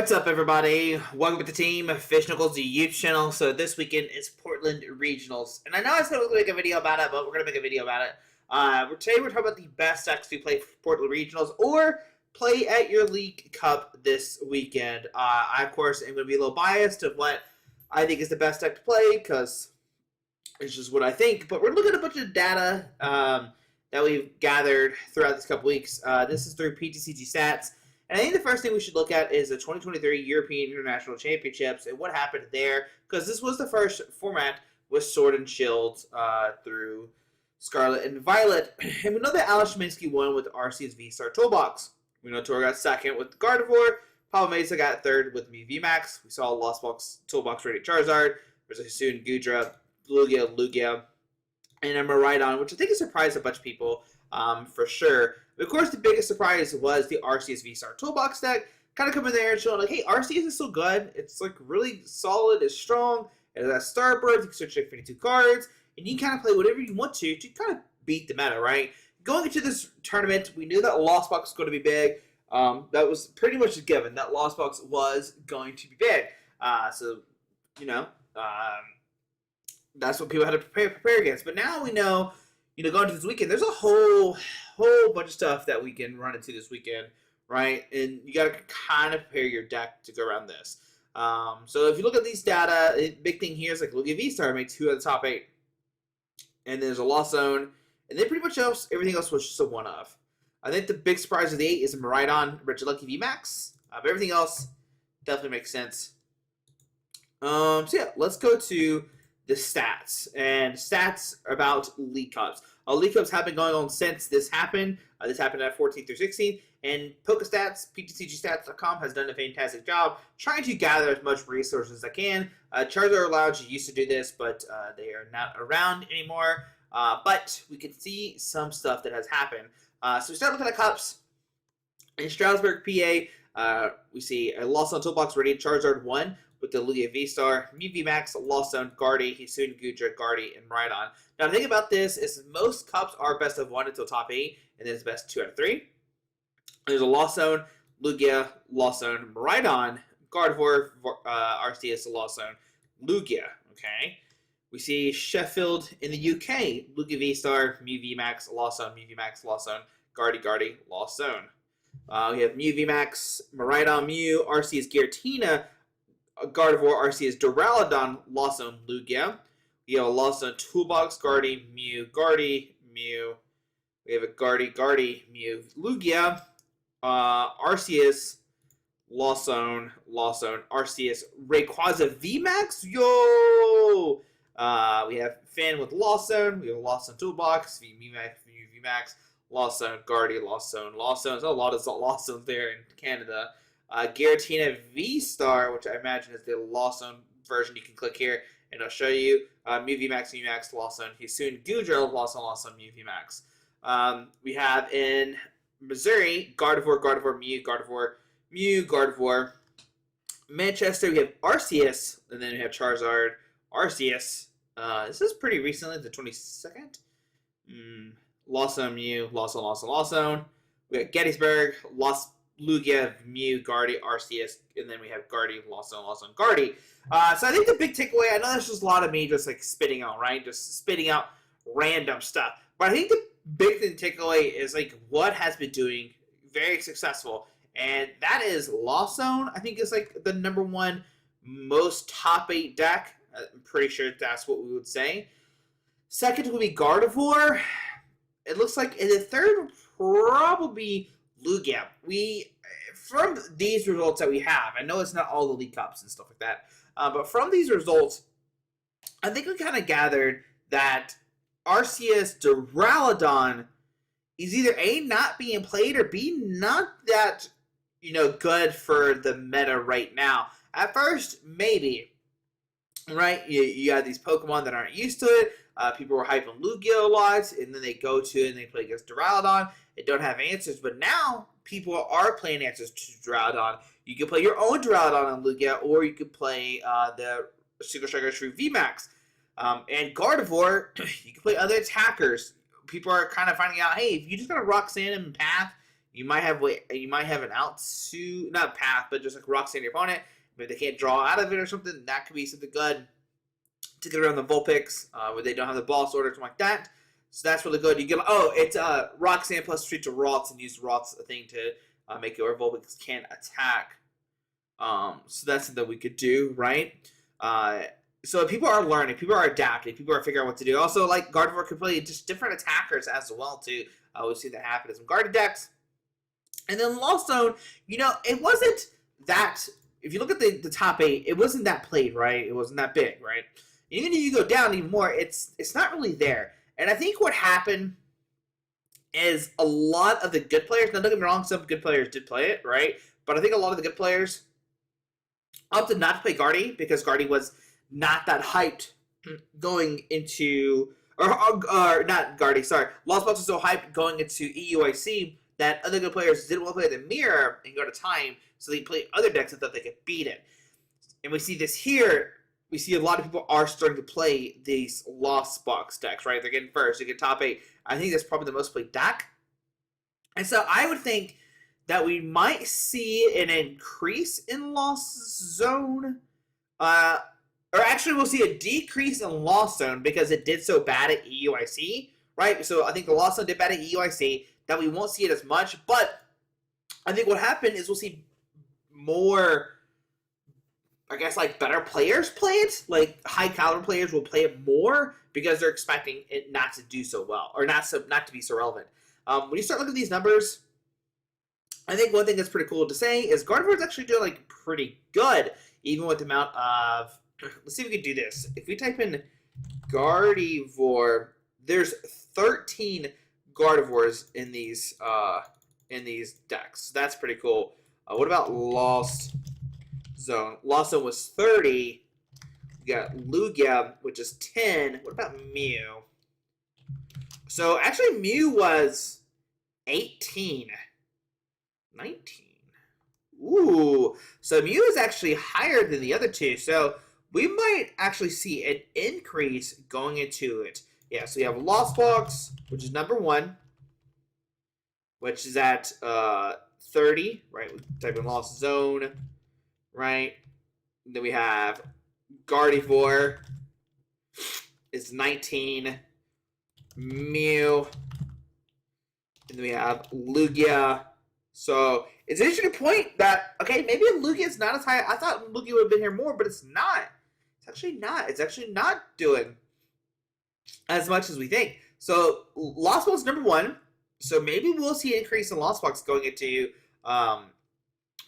What's up, everybody? Welcome to the team, Fish Knuckles, the YouTube channel. So this weekend is Portland Regionals, and I know I said we're going to make a video about it, but we're going to make a video about it. Today we're talking about the best decks to play for Portland Regionals or play at your League Cup this weekend. I, of course, am going to be a little biased of what I think is the best deck to play because it's just what I think. But we're looking at a bunch of data that we've gathered throughout this couple weeks. This is through TCG Stats. And I think the first thing we should look at is the 2023 European International Championships and what happened there, because this was the first format with Sword and Shield through Scarlet and Violet. And we know that Alex Sheminsky won with RC's V-Star Toolbox. We know Tor got second with Gardevoir. Pablo Mesa got third with VMAX. We saw Lost Box Toolbox Rated Charizard. There's a Hisuian Gudra, Lugia, and a Miraidon, which I think has surprised a bunch of people for sure. But of course, the biggest surprise was the Arceus V-Star Toolbox deck. Kind of coming there and showing like, hey, Arceus is still good. It's like really solid, it's strong. It has Starbirds, you can switch like 52 cards, and you can kind of play whatever you want to kind of beat the meta, right? Going into this tournament, we knew that Lost Box was going to be big. That was pretty much a given. That Lost Box was going to be big. So, you know, that's what people had to prepare against. But now we know, going into this weekend, there's a whole bunch of stuff that we can run into this weekend, right? And you got to kind of prepare your deck to go around this. So if you look at these data, big thing here is like Lugia V-Star made 2 out of the top 8. And there's a Lost Zone. And then pretty much everything else was just a one-off. I think the big surprise of the 8 is a Miraidon, Regilucky VMAX. But everything else definitely makes sense. So yeah, let's go to the stats. And stats about League Cups. League Cups have been going on since this happened. This happened at 14 through 16. And PokeStats, PTCGstats.com, has done a fantastic job trying to gather as much resources as I can. Charizard Lounge used to do this, but they are not around anymore. But we can see some stuff that has happened. So we start looking at cups. In Stroudsburg, PA, we see a Lost Zone Toolbox Ready Charizard 1 with the Lugia V-Star, Mew VMAX, Lost Zone, Guardy, Hisuian Gudra, Guardy, and Miraidon. Now, the thing about this is most cups are best of 1 until top 8, and then it's best 2 out of 3. There's a Lost Zone, Lugia, Lost Zone, Miraidon, Gardevoir, Arceus, Lost Zone, Lugia, okay? We see Sheffield in the UK, Lugia V-Star, Mew VMAX, Lost Zone, Mew VMAX, Lost Zone, Guardy, Lost Zone. We have Mew VMAX, Miraidon, Mew, Arceus, Giratina, Gardevoir, Arceus, Duraludon, Lost Zone, Lugia. We have a Lost Zone Toolbox, Guardy, Mew. We have a Guardy, Mew, Lugia. Arceus, Lost Zone, Arceus, Rayquaza VMAX. Yo! We have Fan with Lost Zone. We have a Lost Zone Toolbox, Mew VMAX, Lost Zone, Guardy, Lost Zone. There's a lot of Lost Zones there in Canada. Giratina V-Star, which I imagine is the Lost Zone version. You can click here, and I'll show you. Mew VMAX, Lost Zone. Hisuian Gudra, Lost Zone, Mew VMAX. We have in Missouri, Gardevoir, Mew, Gardevoir. Manchester, we have Arceus, and then we have Charizard, Arceus. This is pretty recently, the 22nd. Lost Zone, Mew, Lost Zone. We got Gettysburg, Lost Lugia, Mew, Guardy, Arceus, and then we have Guardy, Lost Zone, Guardy. So I think the big takeaway, I know that's just a lot of me just like spitting out, right? Just spitting out random stuff. But I think the big thing takeaway is like what has been doing very successful. And that is Lost Zone. I think is like the #1 most top 8 deck. I'm pretty sure that's what we would say. Second would be Gardevoir. It looks like, and the third would probably Lugia. From these results that we have, I know it's not all the League Cups and stuff like that, but from these results, I think we kind of gathered that Arceus Duraludon is either A, not being played, or B, not that, good for the meta right now. At first, maybe, right? You have these Pokemon that aren't used to it. People were hyping Lugia a lot, and then they go to it and they play against Duraludon. They don't have answers, but now people are playing answers to Duraludon. You can play your own Duraludon on Lugia, or you can play the Single Striker Shrew VMAX. And Gardevoir, you can play other attackers. People are kind of finding out, hey, if you just got to Roxanne and Path, You might have an out to not path, but just like rocks in your opponent. If they can't draw out of it or something, that could be something good to get around the Vulpix, where they don't have the boss order or something like that. So that's really good. You get it's Roxanne plus treat to Rots and use Rots a thing to make it where Vulpix can't attack. So that's something we could do, right? So people are learning, people are adapting, people are figuring out what to do. Also, like Gardevoir can play just different attackers as well too. We've seen that happen in some guarded decks. And then Lost Zone, it wasn't that. If you look at the top 8, it wasn't that played, right? It wasn't that big, right? Even if you go down even more, it's not really there. And I think what happened is a lot of the good players. Now, don't get me wrong, some good players did play it, right? But I think a lot of the good players opted not to play Guardy because Guardy was not that hyped going into, or not Guardy, sorry. Lost Box was so hyped going into EUIC that other good players didn't want to play the Mirror and go to Time, so they played other decks and thought they could beat it. And we see this here. We see a lot of people are starting to play these Lost Box decks, right? They're getting first, they get top 8. I think that's probably the most played deck. And so I would think that we might see an increase in Lost Zone. Or actually, we'll see a decrease in Lost Zone because it did so bad at EUIC, right? So I think the Lost Zone did bad at EUIC, that we won't see it as much. But I think what happened is we'll see more, I guess, like better players play it. Like high caliber players will play it more because they're expecting it not to do so well or not to be so relevant. When you start looking at these numbers, I think one thing that's pretty cool to say is Gardevoir is actually doing like pretty good, even with the amount of. Let's see if we can do this. If we type in Gardevoir, there's 13 Gardevoirs in these decks. That's pretty cool. What about Lost Zone? Lost Zone was 30. We got Lugia, which is 10. What about Mew? So actually Mew was 18. 19. Ooh. So Mew is actually higher than the other two. So we might actually see an increase going into it. Yeah, so you have Lost Box, which is number 1, which is at 30, right? We type in Lost Zone, right? And then we have Gardevoir is 19, Mew, and then we have Lugia. So it's an interesting point that, okay, maybe Lugia is not as high. I thought Lugia would have been here more, but it's not. It's actually not. It's actually not doing as much as we think. So Lost Box number 1. So maybe we'll see an increase in Lost Box going into. Man,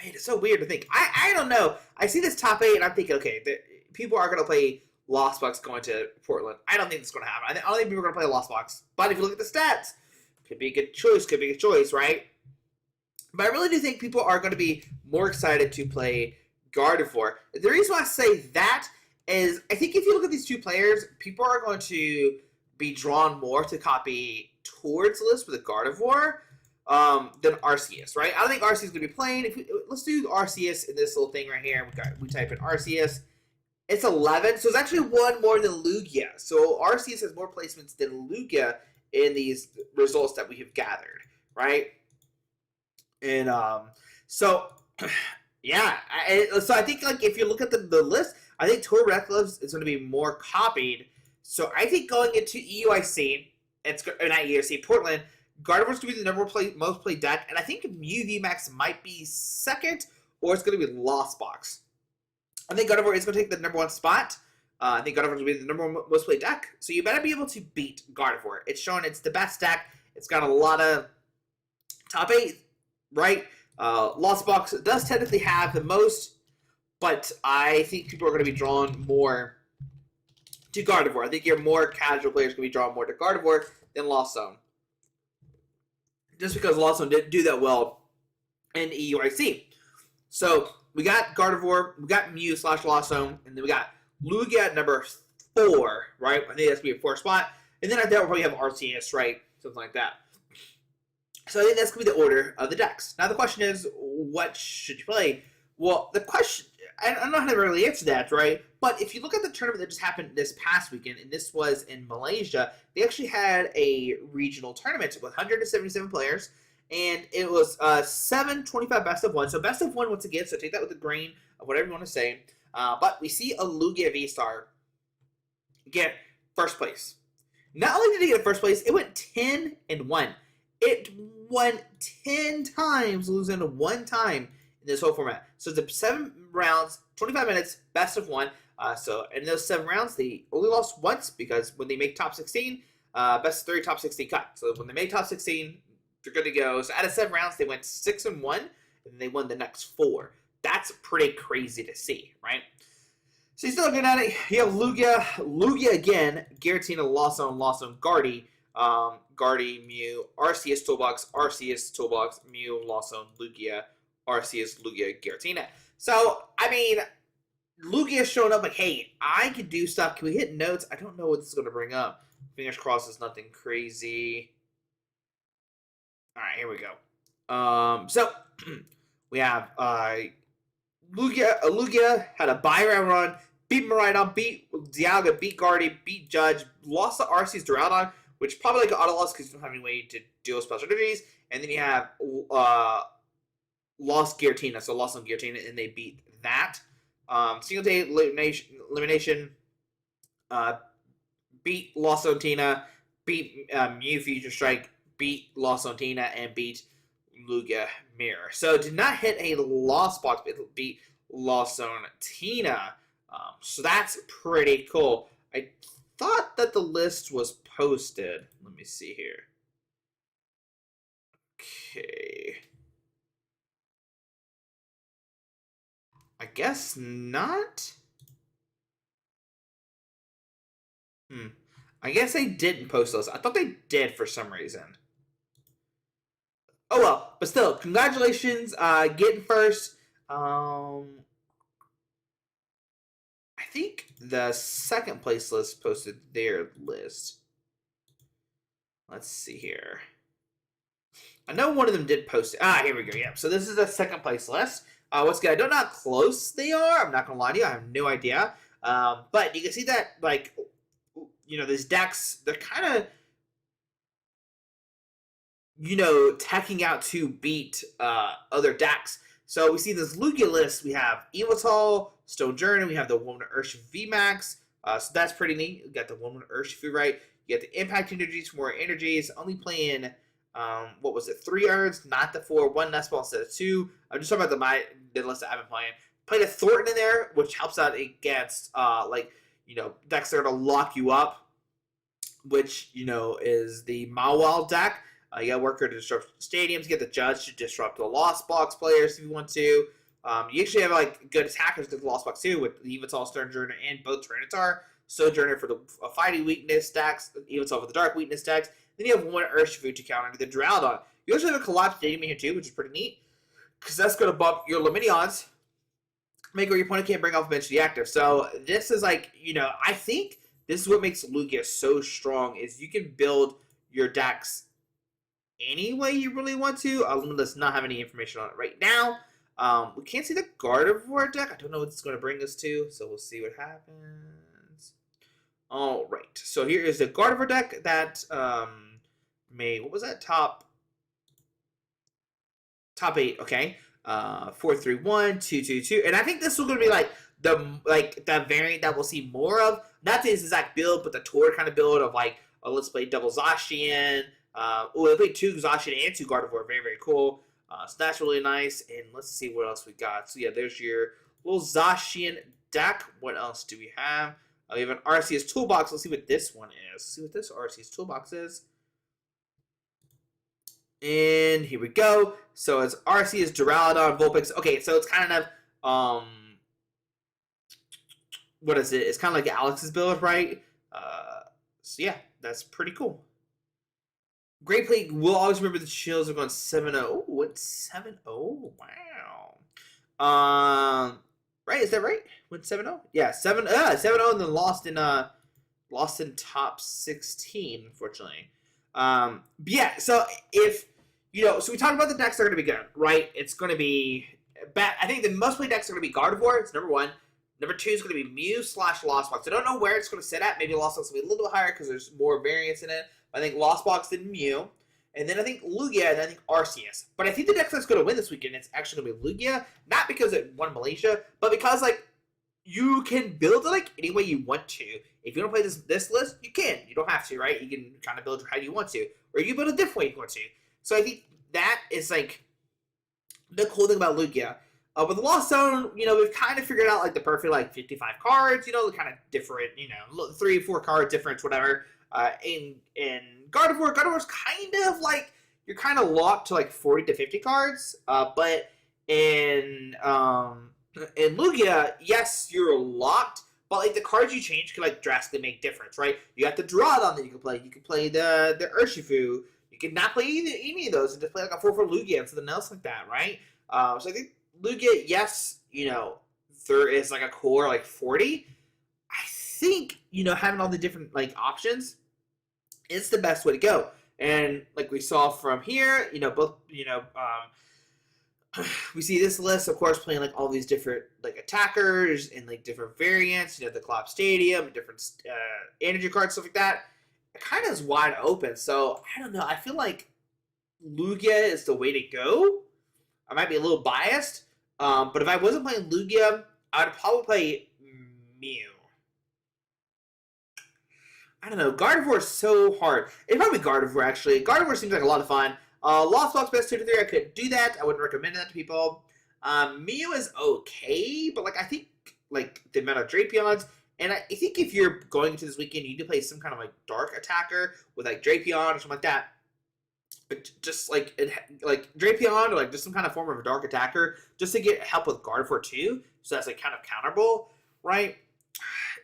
it's so weird to think. I don't know. I see this top 8 and I'm thinking, okay, people are going to play Lost Box going to Portland. I don't think it's going to happen. I don't think people are going to play Lost Box. But if you look at the stats, could be a good choice. Could be a good choice, right? But I really do think people are going to be more excited to play Gardevoir. The reason why I say that is I think if you look at these two players, people are going to be drawn more to copy towards the list with a Gardevoir than Arceus, right? I don't think Arceus is going to be playing. Let's do Arceus in this little thing right here. We type in Arceus. It's 11, so it's actually 1 more than Lugia. So Arceus has more placements than Lugia in these results that we have gathered, right? And so yeah, so I think like if you look at the list, I think Tour Reckless is going to be more copied. So I think going into EUIC, not EUIC, Portland, Gardevoir's going to be the most played deck, and I think Mew VMAX might be second, or it's going to be Lost Box. I think Gardevoir is going to take the number 1 spot. I think Gardevoir is going to be the number 1 most played deck, so you better be able to beat Gardevoir. It's shown it's the best deck. It's got a lot of top 8. Right? Lost Box does technically have the most, but I think people are going to be drawn more to Gardevoir. I think your more casual players going to be drawn more to Gardevoir than Lost Zone. Just because Lost Zone didn't do that well in EUIC. So we got Gardevoir, we got Mew / Lost Zone, and then we got Lugia at number 4, right? I think that's going to be a 4 spot. And then I think we'll probably have Arceus, right? Something like that. So I think that's going to be the order of the decks. Now the question is, what should you play? Well, the question, I don't know how to really answer that, right? But if you look at the tournament that just happened this past weekend, and this was in Malaysia, they actually had a regional tournament with 177 players, And it was 725 best of 1. So best of 1 once again, so take that with a grain of whatever you want to say. But we see a Lugia V-Star get first place. Not only did it get first place, it went 10-1. It won 10 times, losing 1 time in this whole format. So it's 7 rounds, 25 minutes, best of 1. So in those 7 rounds, they only lost once because when they make top 16, best of 3, top 16 cut. So when they make top 16, they're good to go. So out of 7 rounds, they went 6-1, and they won the next 4. That's pretty crazy to see, right? So you're still looking at it. You have Lugia again, Giratina, Lawson, Guardy, Guardy, Mew, Arceus Toolbox, Mew, Lawson, Lugia, Arceus, Lugia, Giratina. So, I mean, Lugia's showing up like, hey, I can do stuff. Can we hit notes? I don't know what this is going to bring up. Fingers crossed it's nothing crazy. All right, here we go. So, we have Lugia had a buy-round run, beat Miraidon, beat Dialga, beat Guardy, beat Judge, lost to Arceus Duraludon, which probably like an auto loss because you don't have any way to deal special energies. And then you have lost Giratina, so lost on Giratina, and they beat that. Single day elimination, beat Lost on Tina, beat Mew Future Strike, beat Lost on Tina, and beat Lugia Mirror. So did not hit a lost box, but it beat Lost on Tina. So that's pretty cool. I thought that the list was posted. Let me see here. Okay. I guess not. I guess they didn't post those. I thought they did for some reason. Oh well, but still, congratulations, getting first. I think the second place list posted their list. Let's see here. I know one of them did post it. Here we go. Yeah. So this is the second place list. What's good? I don't know how close they are. I'm not gonna lie to you. I have no idea. But you can see that, like, you know, these decks, they're kind of, you know, tacking out to beat other decks. So we see this Lugia list. We have Evital, Stone Journey. We have the Woman of Urshifu VMAX. So that's pretty neat. We got the Woman of Urshifu, right? You get the Impact Energies, more energies. Only playing, what was it, 3 yards, not the 4. 1 nest ball instead of 2. I'm just talking about the list that I've been playing. Played a Thornton in there, which helps out against, like, you know, decks that are going to lock you up, which, you know, is the Mawile deck. You got Worker to disrupt stadiums, get the Judge to disrupt the Lost Box players if you want to. You actually have, like, good attackers to the Lost Box too, with Evital, Stone and both Tyranitar. Stone for the fighting weakness decks, Evital for the dark weakness decks. Then you have one Urshifu to counter the Duraludon. You also have a Collapsed Stadium in here too, which is pretty neat, because that's going to bump your Luminions, make where your opponent can't bring off eventually active. So this is, like, you know, I think this is what makes Lugia so strong, is you can build your decks any way you really want to. Let's not have any information on it right now. We can't see the Gardevoir deck. I don't know what it's going to bring us to, so we'll see what happens. All right, so here is the Gardevoir deck that made, what was that, top 8? Okay, 4-3-1, 2-2-2, and I think this is going to be like the variant that we'll see more of. Not this exact build, but the tour kind of build of, like, let's play double Zacian. They played 2 Zacian and 2 Gardevoir. Very, very cool. So that's really nice. And let's see what else we got. So yeah, there's your little Zacian deck. What else do we have? We have an Arceus Toolbox. Let's see what this one is. Let's see what this Arceus Toolbox is. And here we go. So it's Arceus, Duraludon, Vulpix. Okay, so it's kind of, what is it? It's kind of like Alex's build, right? So yeah, that's pretty cool. Great play. We'll always remember the Chills are going 7-0. Oh, what 7-0? Wow. Right? Is that right? Went 7-0? Yeah, 7-0, and then lost in top 16, unfortunately. But yeah, so if, you know, so we talked about the decks that are going to be good, right? It's going to be, I think the most played decks are going to be Gardevoir. It's number 1. Number 2 is going to be Mew/Lost Box. I don't know where it's going to sit at. Maybe Lost Box will be a little bit higher because there's more variance in it. I think Lost Box than Mew. and then I think Lugia, and then I think Arceus. But I think the deck that's going to win this weekend is actually going to be Lugia, not because it won Malaysia, but because like you can build it like any way you want to. If you want to play this list, you can. You don't have to, right? You can kind of build it how you want to, or you can build a different way you want to. So I think that is like the cool thing about Lugia. With the Lost Zone, you know, we've kind of figured out like the perfect like 55 cards, you know, the kind of different, you know, 3 or 4 card difference, whatever. In Gardevoir's kind of like you're kind of locked to like 40 to 50 cards. But in Lugia, yes, you're locked, but like the cards you change can like drastically make difference, right? You got the Drawdown that you can play. You can play the Urshifu. You can not play any of those and just play like a 4/4 Lugia and something else like that, right? So I think Lugia, yes, you know, there is like a core like 40. I think, you know, having all the different like options is the best way to go. And like we saw from here, you know, both, you know, we see this list, of course, playing like all these different like attackers and like different variants, you know, the Club Stadium, different energy cards, stuff like that. It kind of is wide open. So I don't know. I feel like Lugia is the way to go. I might be a little biased, but if I wasn't playing Lugia, I would probably play Mew. I don't know. Gardevoir is so hard. It'd probably be Gardevoir, actually. Gardevoir seems like a lot of fun. Lost Box Best 2 to 3, I couldn't do that. I wouldn't recommend that to people. Mew is okay, but like I think like the amount of Drapions, and I think if you're going into this weekend, you need to play some kind of like dark attacker with like Drapion or something like that. But just like Drapion or like just some kind of form of a dark attacker just to get help with Gardevoir too. So that's like kind of counterable, right?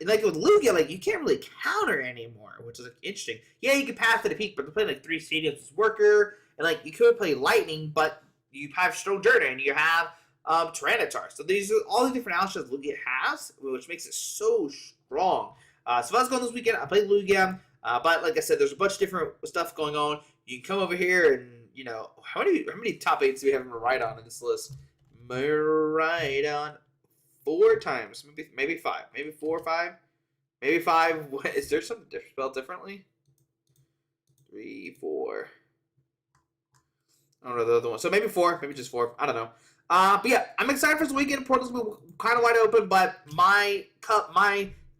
And like with Lugia, like you can't really counter anymore, which is like interesting. Yeah, you can pass to the peak, but they're playing like 3 stadiums with Worker, and like you could play Lightning, but you have Stronger and you have Tyranitar. So these are all the different options Lugia has, which makes it so strong. So if I was going this weekend, I played Lugia, but like I said, there's a bunch of different stuff going on. You can come over here and, you know, how many top 8s do we have in Rhydon in this list? Rhydon 4 times, maybe 5, maybe 4 or 5, maybe 5. What, is there something spelled differently? 3, 4. I don't know the other one. So maybe 4, maybe just 4. I don't know. But yeah, I'm excited for this weekend. Portland's kind of wide open, but my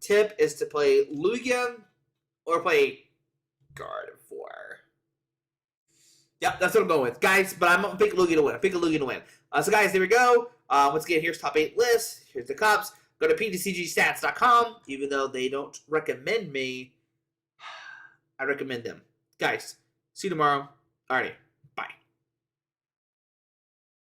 tip is to play Lugia or play Gardevoir. Yep, that's what I'm going with, guys. But I'm gonna pick Lugia to win. I pick a Lugia to win. So guys, there we go. Once again, here's top 8 list. Here's the cups. Go to ptcgstats.com. Even though they don't recommend me, I recommend them. Guys, see you tomorrow. Alrighty.